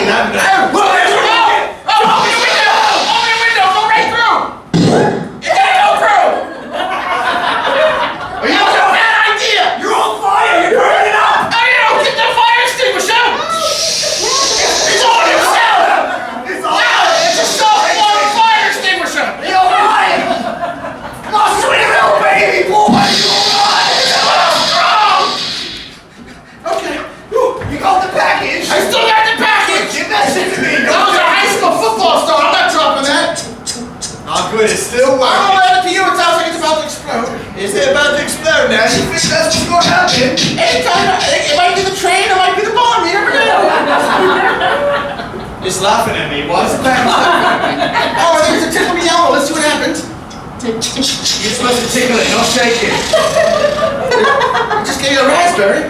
fucking lamp now. Oh, open the window! Open the window! Go right through! You gotta go through! Are you That's a bad idea! You're on fire! You're burning up! Oh, you don't get the fire extinguisher! It's on yourself! It's all Yeah, it's a self-flowing fire extinguisher! You're alright! My sweet little baby boy! You're alright! Okay. You got the package? I still got the package! Give that shit to me! That was a high school football star. I'm not dropping that. Oh, good. It's still I'll working. let it to you. It sounds like it's about to explode. Is it about to explode now? You think that's what's going to happen? It might be the train. It might be the bomb. You never know. It's laughing at me. Why is the package laughing at me? Oh, there's a tickle me elbow. Let's see what happens. You're supposed to tickle it, not shake it. Just gave you a raspberry.